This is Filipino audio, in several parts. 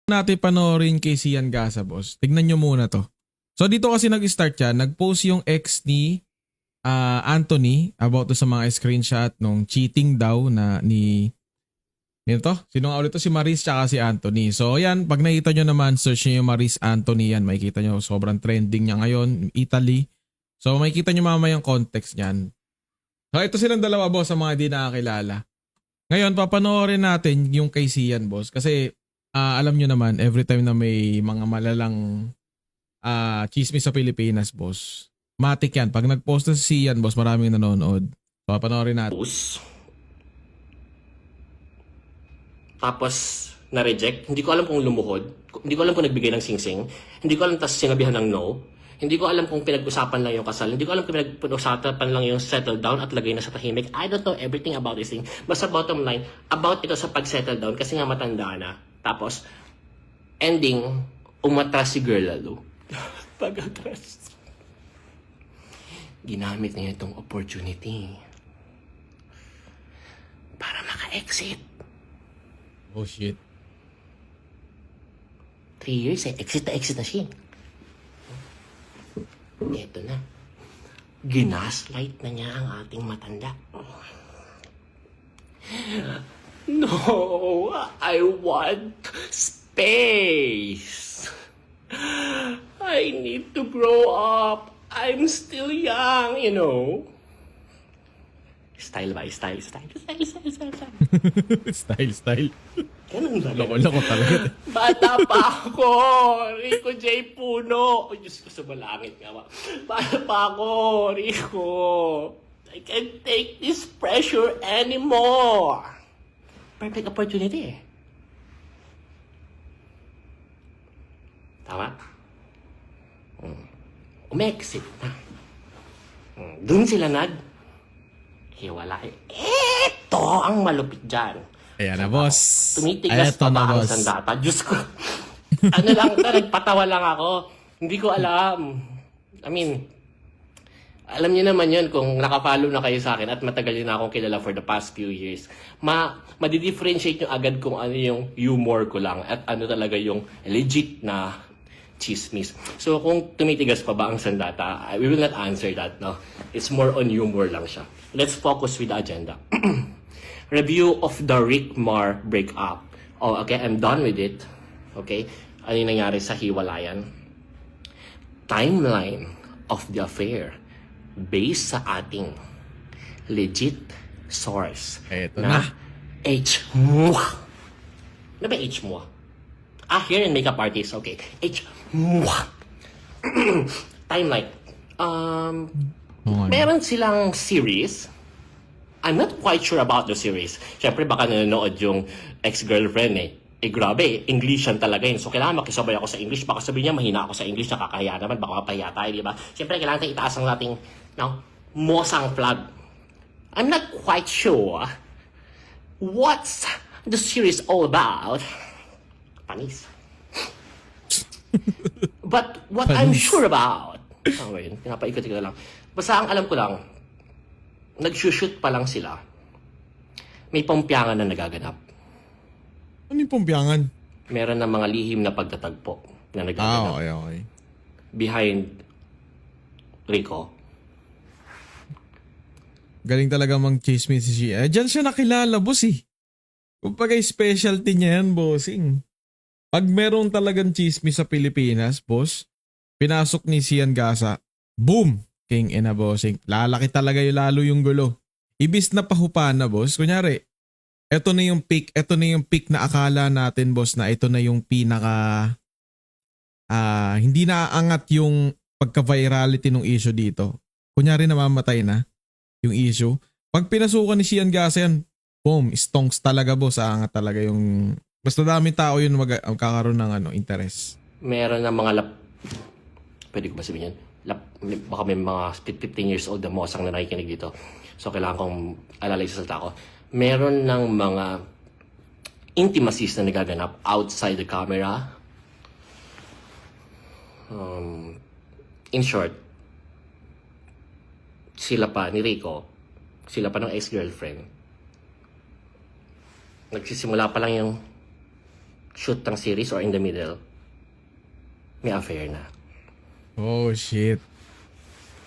natin panoorin kay Sian Gasa, boss. Tignan nyo muna to. So dito kasi nag-start yan, nag-post yung ex ni Anthony about to sa mga screenshot nung cheating daw na nito? Sino nga ulit to? Si Maris tsaka si Anthony. So yan, pag nakita nyo naman, search nyo yung Maris Anthony yan, makikita nyo sobrang trending niya ngayon, Italy. So makikita nyo mamaya yung context niyan. So ito silang dalawa, boss, sa mga di nakakilala. Ngayon, papanoorin natin yung kay Sian, boss, kasi alam nyo naman, every time na may mga malalang chismis sa Pilipinas, boss, matik yan. Pag nag-post na si Sian, boss, maraming nanonood. So, panoorin natin. Tapos, na-reject. Hindi ko alam kung lumuhod. Hindi ko alam kung nagbigay ng singsing. Hindi ko alam tas sinabihan ng no. Hindi ko alam kung pinag-usapan lang yung kasal. Hindi ko alam kung pinag-usapan lang yung settle down at lagay na sa tahimik. I don't know everything about this thing. Basta bottom line, about ito sa pag-settle down kasi nga matanda na. Tapos, ending, umatras si girl lalo. Pag-atras. Ginamit niya itong opportunity para maka-exit. Oh, shit. 3 years exit na siya. Eto na. Ginaslight na niya ang ating matanda. No, I want space. I need to grow up. I'm still young, you know. Style by style. Style. Ganun ba? Loko-loko talaga. Bata pa ako! Rico J. Puno! Oh, Diyos ko sa balangit nga ba? Bata pa ako, Rico! I can't take this pressure anymore! Perfect opportunity eh. Tama? Umexit na. Doon sila hiwalay. Ito ang malupit dyan. Ayan na, boss. Tumitigas pa ba ang sandata? Diyos ko. Ano lang ito, nagpatawa lang ako. Hindi ko alam. I mean, alam niyo naman yun kung nakapollow na kayo sa akin at matagal yun na akong kilala for the past few years. Madi-differentiate nyo agad kung ano yung humor ko lang at ano talaga yung legit na chismis. So kung tumitigas pa ba ang sandata, we will not answer that, no? It's more on humor lang siya. Let's focus with the agenda. Review of the Rick Mar breakup. Oh, okay, I'm done with it. Okay, ano yung nangyari sa hiwalayan? Timeline of the affair based sa ating legit source. Eto na. H. Ano ba H mo? Hair and makeup artist. Okay. H. Timeline. Meron silang series. I'm not quite sure about the series. Siyempre, baka nanonood yung ex-girlfriend eh. Grabe, English yan talaga yun. So, kailangan makisabay ako sa English. Baka sabihin niya, mahina ako sa English, nakakahiya naman. Baka mapahiya tayo, di ba? Siyempre, kailangan tayo itaas ang ating mosang flag. I'm not quite sure what's the series all about. Panis. But what I'm sure about, yun, pinapaikot-ikot lang. Basta ang alam ko lang, nag-shoot pa lang sila, may pampyangan na nagaganap. Ano yung pumpyangan? Meron na mga lihim na pagtatagpo na nagaganap. Okay. Behind Rico. Galing talaga mang-chismis si Sian. Diyan siya nakilala, boss eh. Kumbaga specialty niya yan, bossing. Pag meron talagang chismis sa Pilipinas, boss, pinasok ni Sian Gasa, boom! King ina, bossing. Lalaki talaga yung lalo yung gulo. Ibis na pahupa na, boss. Kunyari, eto na yung peak na akala natin, boss, na ito na yung pinaka hindi na aangat yung pagka-virality ng issue dito. Kunyari namamatay na yung issue. Pag pinasukan ni Sian Gasa yan, boom, stonks talaga, boss. Aangat talaga yung basta daming tao yun magkakaroon ng interest. Meron na mga pwede ko ba sabihin yan? Baka may mga 15 years old na mosang na nakikinig dito. So, kailangan kong alalay sa salita ko. Meron ng mga intimacies na nagaganap outside the camera. In short, sila pa ni Rico, sila pa ng ex-girlfriend. Nagsisimula pa lang yung shoot ng series or in the middle, may affair na. Oh shit.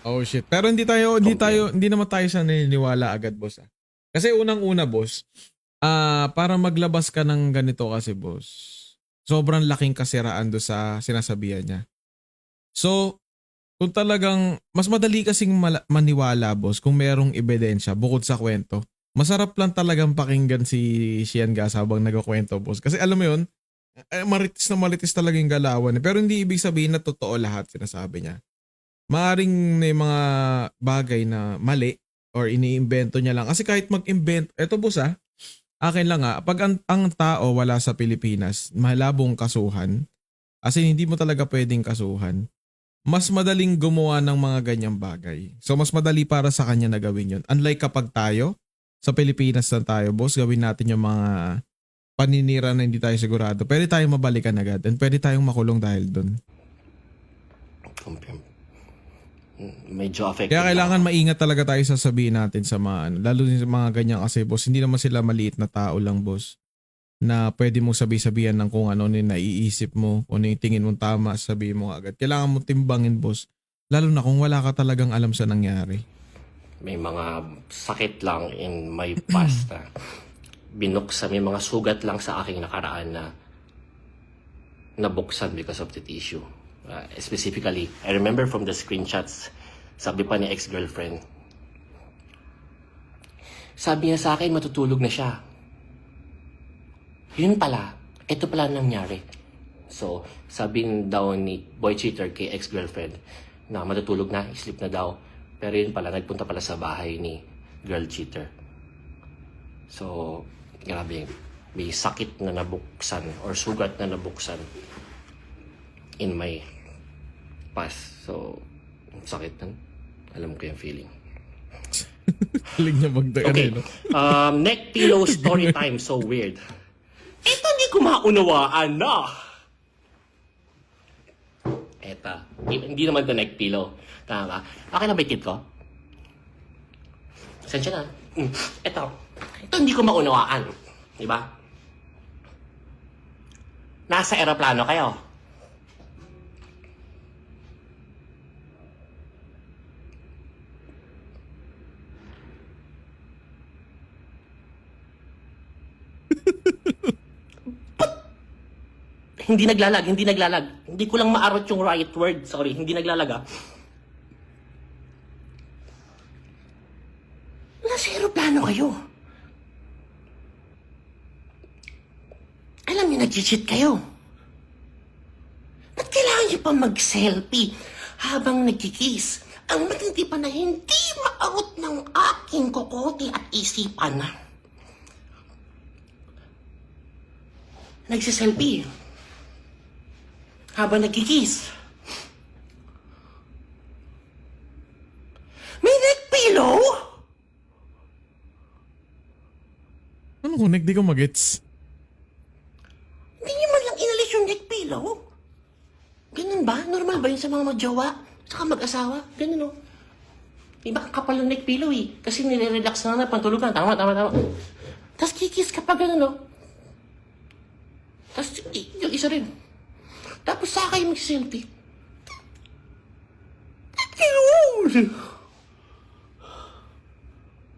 Oh shit. Pero hindi naman tayo sa naniniwala agad, boss. Kasi unang-una, boss, para maglabas ka ng ganito kasi, boss, sobrang laking kasiraan do sa sinasabihan niya. So, kung talagang mas madali kasing maniwala, boss, kung merong ebidensya bukod sa kwento. Masarap lang talagang pakinggan si Sian Gas habang nagkukwento, boss. Kasi alam mo yun, maritis talaga yung galawan. Pero hindi ibig sabihin na totoo lahat sinasabi niya. Maaring may mga bagay na mali or iniimbento niya lang. Kasi kahit mag-invent, eto boss akin lang pag ang tao wala sa Pilipinas, malabong kasuhan, as in hindi mo talaga pwedeng kasuhan, mas madaling gumawa ng mga ganyang bagay. So mas madali para sa kanya na gawin yun. Unlike kapag tayo, sa Pilipinas na tayo, boss, gawin natin yung mga paninira na hindi tayo sigurado. Pwede tayong mabalikan agad and pwede tayong makulong dahil dun. Medyo affected. Kaya kailangan maingat talaga tayo sa sabihin natin sa mga, lalo sa mga ganyan kasi, boss, hindi naman sila maliit na tao lang, boss, na pwede mong sabi-sabihan ng kung ano yung naiisip mo, kung ano yung tingin mong tama, sabihin mo agad. Kailangan mo timbangin, boss, lalo na kung wala ka talagang alam sa nangyari. May mga sakit lang in my past na binuksan, may mga sugat lang sa aking nakaraan na nabuksan because of the tissue. Specifically, I remember from the screenshots, sabi pa ni ex-girlfriend, sabi niya sa akin, matutulog na siya. Yun pala, ito pala nangyari. So, sabi daw ni boy cheater kay ex-girlfriend na matutulog na, sleep na daw. Pero yun pala, nagpunta pala sa bahay ni girl cheater. So, grabe, may sakit na nabuksan or sugat na nabuksan in my past. So, sakit nun. Alam ko yung feeling. Galing niya magdagan. Okay. Neck pillow story time. So weird. Ito hindi ko maunawaan na. Eta. Hindi naman ito neck pillow. Tama. Okay na ba yung tip ko? Sensya na. Ito. Ito hindi ko maunawaan. Diba? Nasa aeroplano kayo. Hindi naglalag. Hindi ko lang maarot yung right word. Sorry, hindi naglalag. Nasa aeroplano kayo. Alam niyo, nag-cheat kayo. Ba't kailangan niyo pa mag-selfie habang nagkikiss? Ang matindi pa na hindi maarot ng aking kokote at isipan. Nagsiselfie habang nagkikiss. May neck pillow? Ano connect? Di ko magets. Hindi niyo man lang inalis yung neck pillow? Ganun ba? Normal ba yun sa mga magjowa? Saka mag-asawa? Ganun o. Diba ang kapal yung neck pillow eh. Kasi nire-relax na pantulugan. Tama. Tapos kikis ka pa ganun o. Tapos yung isa rin. Tapos saka kayo mag-selfie.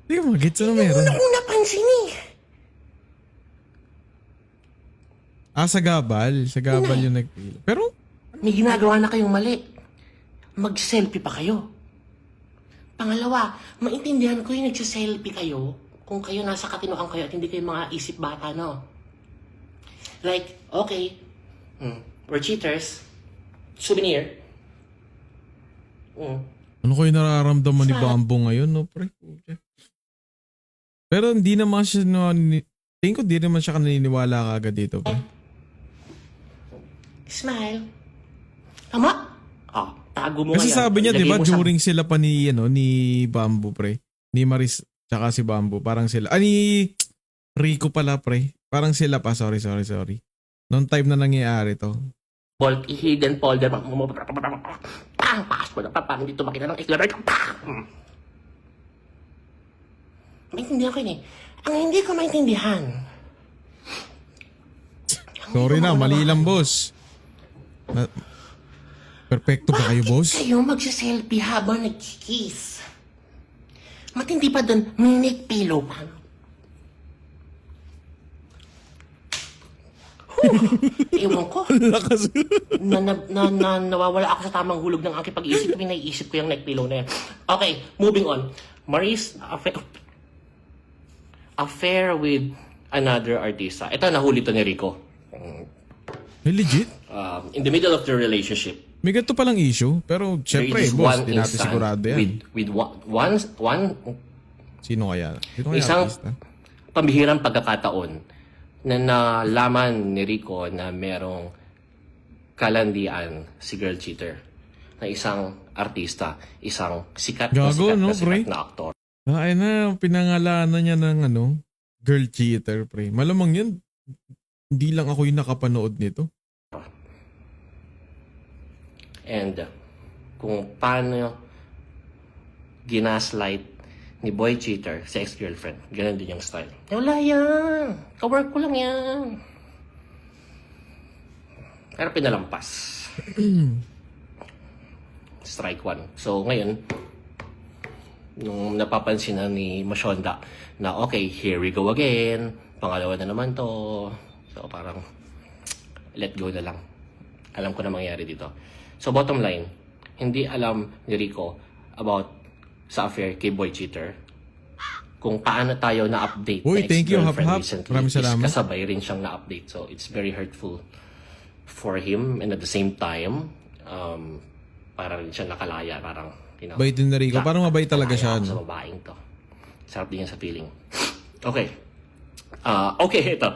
Di ko magets. Ano meron? Ano kong napansin eh. Sa gabal. Sa gabal yung nagpilo. Pero, May ginagawa na kayong mali. Mag-selfie pa kayo. Pangalawa, maintindihan ko yung nagsiselfie kayo kung kayo nasa katinoan kayo at hindi kayo mga isip bata, no? Like, okay, we're cheaters. Souvenir. ano ko yung nararamdaman ni Bambo ngayon, no, pre? Pero hindi naman siya, tingin ko di naman siya kaniniwala kagad dito, pre. Smile. Tama? Tago mo Kasi ngayon. sabi niya, di Ilagay ba, mo sa- during sila pa ni, ni Bambo, pre. Ni Maris, tsaka si Bambo. Parang sila, ni Rico pala, pre. Parang sila pa, sorry. Noong time na nangyayari to. hidden folder. Password. Dito makita ng exclamation. Maintindihan ko yun eh. Ang hindi ko maintindihan, Sorry na, mali lang, boss. Perfecto ba kayo, boss? Kayo magsiselfie habang nagkikiss. Matindi pa doon, may neck pillow pa. Ewan ko. Lakas. Nawawala ako sa tamang hulog ng aking pag-iisip. May naiisip ko yung neck pillow na yan. Okay, moving on. Maris, affair with another artista. Ito, nahuli to ni Rico. Legit? In the middle of the relationship, May ganito palang issue. Pero there syempre, is boss, one di natin instant sigurado yan. with one Sino kaya? Sino kaya Isang- artista? pambihirang pagkakataon na nalaman ni Rico na merong kalandian si girl cheater na isang artista, isang sikat na Gago, sikat no, na pre? sikat na aktor. Ay na, pinangalanan niya ng girl cheater, pre. Malamang yan, hindi lang ako yung nakapanood nito. And kung paano ginaslight ni boy cheater sa ex-girlfriend, ganun din yung style. Wala yan! Kawork ko lang yan! Pero pinalampas. Strike one. So ngayon, nung napapansin na ni Mashonda na okay, here we go again, pangalawa na naman to. So parang, let go na lang. Alam ko na mangyari dito. So bottom line, hindi alam ni Rico about sa affair kay boy cheater. Kung paano tayo na-update Uy, na thank you, ex-girlfriend Hap Hap. recently, Maraming is salamat. kasabay rin siyang na-update. So it's very hurtful for him, and at the same time, para rin siya nakalaya. Parang, Bait din na Rico. Parang mabait talaga siya. Sa babaeng to. Sarap din yan sa feeling. Okay. Okay, ito.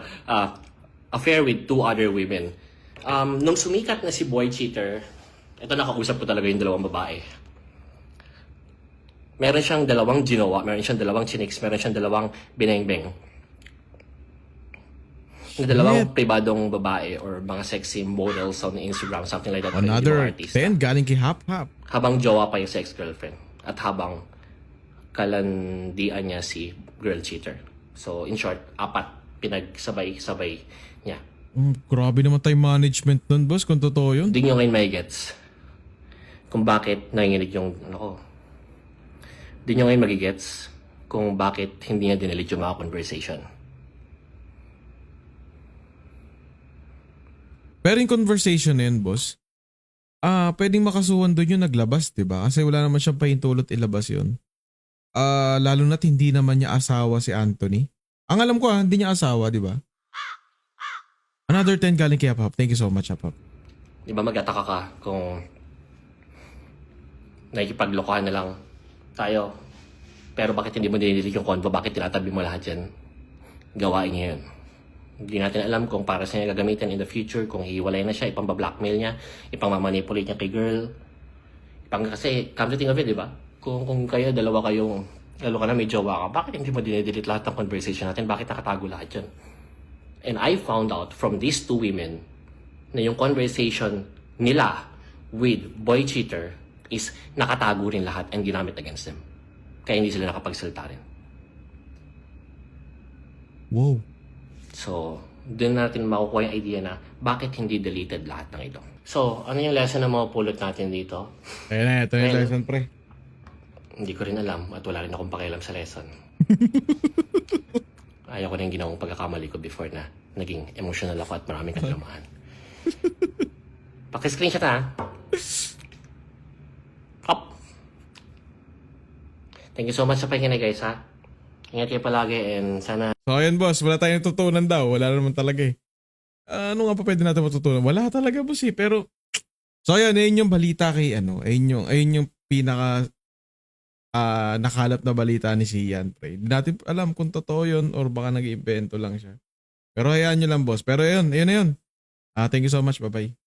Affair with two other women. Nung sumikat na si boy cheater, ito nakausap ko talaga yung dalawang babae. Meron siyang dalawang ginawa, meron siyang dalawang chiniks, meron siyang dalawang bineng-beng. Na dalawang pribadong babae or mga sexy models on Instagram, something like that. or hindi Another mga artista. 10 galing kay Hap Hap. Habang jowa pa yung ex-girlfriend at habang kalandian niya si girl cheater. So, in short, 4 pinagsabay-sabay niya. Grabe naman time management nun, boss, kung totoo yun. Hindi nyo ngayon may gets kung bakit nanginginig yung Hindi nyo ngayon magigets kung bakit hindi niya dinilit yung mga conversation. Pero yung conversation na yun, boss, pwedeng makasuhan doon yung naglabas, diba? Kasi wala naman siyang pahintulot ilabas yun. Lalo na't hindi naman niya asawa si Anthony. Ang alam ko hindi niya asawa, diba? Another 10 galing kay Hap Hap. Thank you so much, Hap Hap. Di ba magtataka ka kung nakikipaglokohan na lang tayo, pero bakit hindi mo dinidilig yung convo? Bakit tinatabi mo lahat yan? Gawain niya yun. Hindi natin alam kung para sa niya gagamitin in the future, kung hiwalay na siya, ipang-blackmail niya, ipang-manipulate niya kay girl. Kasi, come to think of it, di ba? Kung kayo, dalawa ka na may jowa ka, bakit hindi mo dinidelete lahat ng conversation natin? Bakit nakatago lahat yan? And I found out from these two women na yung conversation nila with boy cheater is nakatago rin lahat and ginamit against them. Kaya hindi sila nakapagsalita rin. Wow. So, doon natin makukuha yung idea na bakit hindi deleted lahat ng ito. So, ano yung lesson na mapupulot natin dito? Ayun na, ito yung Well, lesson, pre. Hindi ko rin alam at wala rin akong pakialam sa lesson. Ayaw ko na yung ginawang pagkakamali ko before na naging emotional ako at maraming kadramahan. Paki-screenshot ha. Up. Thank you so much sa pakikinig guys ha. Ingat kayo palagi and sana So ayun, boss, wala tayong tutunan daw. Wala naman talaga eh. Ano nga pa pwede natin matutunan? Wala talaga, boss eh. Pero, so ayun yung balita kay ayun yung pinaka nakalap na balita ni Sian, pre. Hindi natin alam kung totoo yun or baka nag-iimbento lang siya. Pero hayaan nyo lang, boss. Pero yun na yun. Thank you so much. Bye-bye.